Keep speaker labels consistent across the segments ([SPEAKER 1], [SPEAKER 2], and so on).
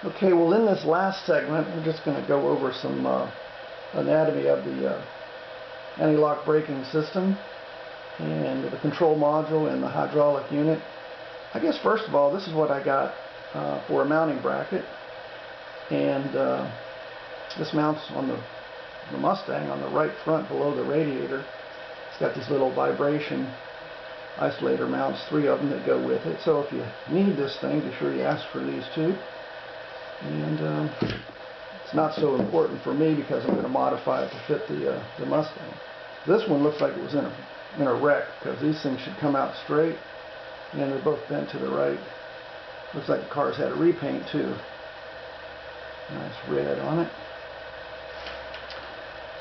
[SPEAKER 1] Okay, well in this last segment we're just going to go over some anatomy of the anti-lock braking system and the control module and the hydraulic unit. I guess first of all, this is what I got for a mounting bracket, and this mounts on the Mustang on the right front below the radiator. It's got these little vibration isolator mounts, 3 of them that go with it. So if you need this thing, be sure you ask for these too. And it's not so important for me because I'm going to modify it to fit the Mustang. This one looks like it was in a wreck because these things should come out straight, and they're both bent to the right. Looks like the car's had a repaint too. Nice red on it.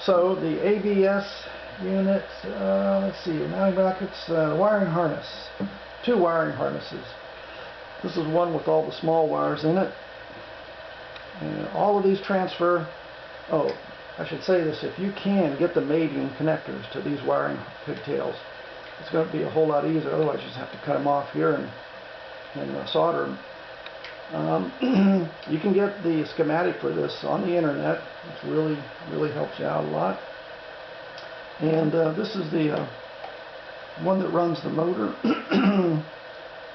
[SPEAKER 1] So the ABS unit, let's see, mounting brackets, wiring harness, 2 wiring harnesses. This is one with all the small wires in it. And all of these transfer. Oh, I should say this, if you can get the mating connectors to these wiring pigtails, it's going to be a whole lot easier. Otherwise you just have to cut them off here and solder them. You can get the schematic for this on the internet. It really helps you out a lot. And this is the one that runs the motor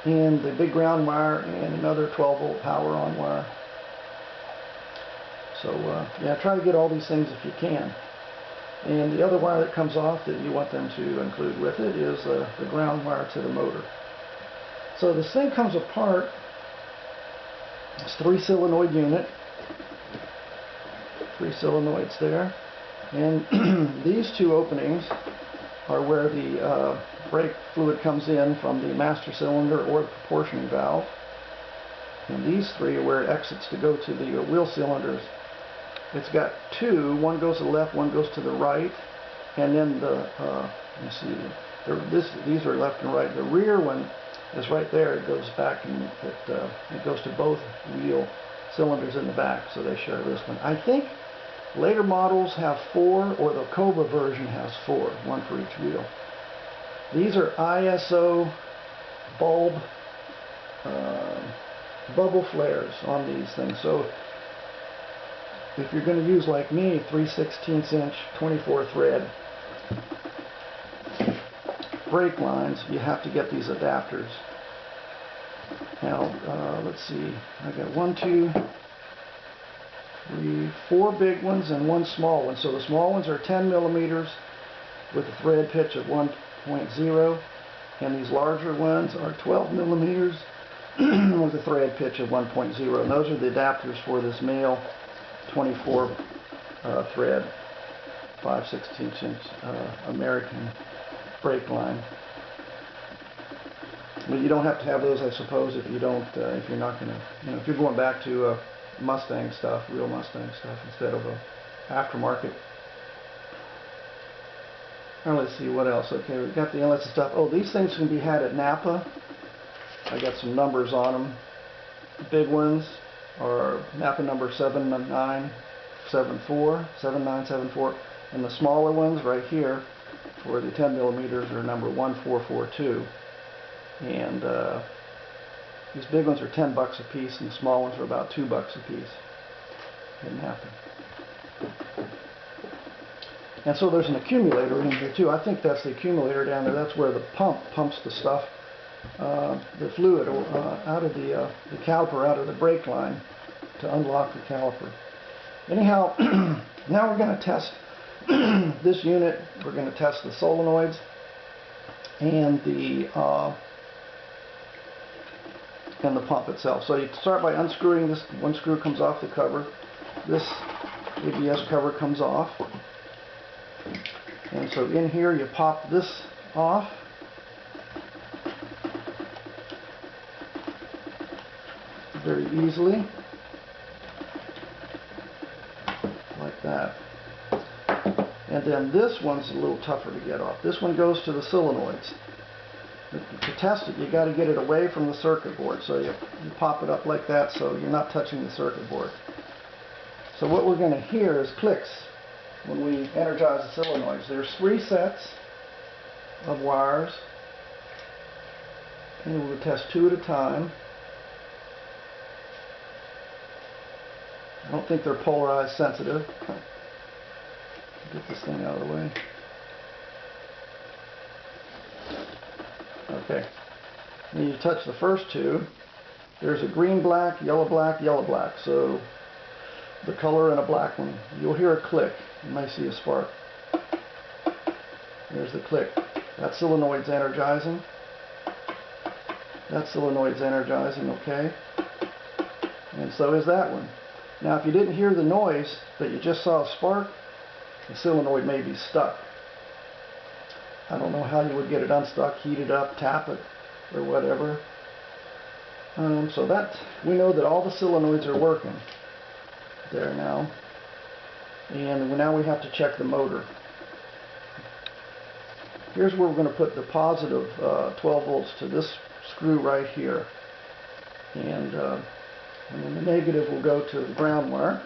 [SPEAKER 1] and the big ground wire and another 12-volt power on wire. So yeah, try to get all these things if you can. And the other wire that comes off that you want them to include with it is the ground wire to the motor. So this thing comes apart. It's a 3-solenoid unit. 3 solenoids there. And these 2 openings are where the brake fluid comes in from the master cylinder or the proportioning valve. And these 3 are where it exits to go to the wheel cylinders. It's got 2. One goes to the left, one goes to the right. And then let's see, these are left and right. The rear one is right there. It goes back and it goes to both wheel cylinders in the back. So they share this one. I think later models have 4, or the Cobra version has 4, 1 for each wheel. These are ISO bubble flares on these things. So if you're going to use, like me, 3/16 inch 24 thread brake lines, you have to get these adapters. Now, let's see, I got 1, 2, 3, 4 big ones and 1 small one. So the small ones are 10 millimeters with a thread pitch of 1.0, and these larger ones are 12 millimeters with a thread pitch of 1.0. And those are the adapters for this male 24 thread 5/16 inch American brake line. But you don't have to have those, I suppose, if you don't, if you're not going to, if you're going back to Mustang stuff, real Mustang stuff, instead of aftermarket. Now let's see what else. Okay, we've got the inlets and stuff. Oh, these things can be had at Napa. I got some numbers on them. The big ones are Napa number 7974, and the smaller ones right here for the 10 millimeters are number 1442. And these big ones are $10 a piece, and the small ones are about $2 a piece in Napa. And so there's an accumulator in here too. I think that's the accumulator down there. That's where the pump pumps the stuff, the fluid out of the caliper, out of the brake line to unlock the caliper. Anyhow, now we're going to test this unit. We're going to test the solenoids and the pump itself. So you start by unscrewing this. One screw comes off the cover. This ABS cover comes off. And so in here you pop this off. Very easily. Like that. And then this one's a little tougher to get off. This one goes to the solenoids. To test it, you got to get it away from the circuit board. So you pop it up like that so you're not touching the circuit board. So what we're going to hear is clicks when we energize the solenoids. There's 3 sets of wires, and we'll test 2 at a time. I don't think they're polarized sensitive. Get this thing out of the way. Okay. When you touch the first two, there's a green black, yellow black, yellow black. So the color and a black one. You'll hear a click. You may see a spark. There's the click. That solenoid's energizing. That solenoid's energizing, okay? And so is that one. Now if you didn't hear the noise, but you just saw a spark, the solenoid may be stuck. I don't know how you would get it unstuck, heat it up, tap it, or whatever. So that, we know that all the solenoids are working there now. And now we have to check the motor. Here's where we're going to put the positive 12 volts to this screw right here. And then the negative will go to the ground wire.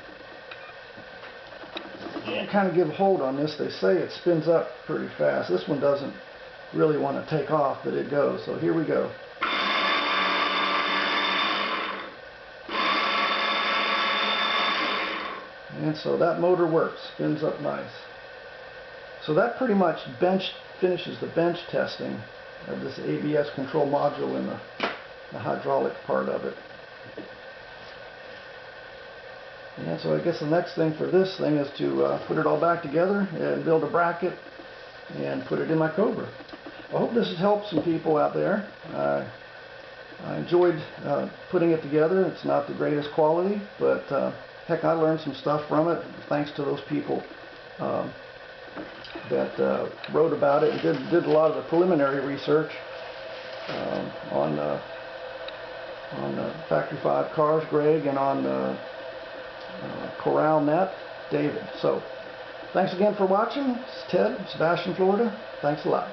[SPEAKER 1] And kind of give a hold on this. They say it spins up pretty fast. This one doesn't really want to take off, but it goes. So here we go. And so that motor works, spins up nice. So that pretty much finishes the bench testing of this ABS control module in the hydraulic part of it. And so I guess the next thing for this thing is to put it all back together and build a bracket and put it in my Cobra. I hope this has helped some people out there. I enjoyed putting it together. It's not the greatest quality, but heck, I learned some stuff from it thanks to those people that wrote about it and did a lot of the preliminary research on Factory 5 Cars, Greg, and on CorralNet, David. So, thanks again for watching. It's Ted, Sebastian, Florida. Thanks a lot.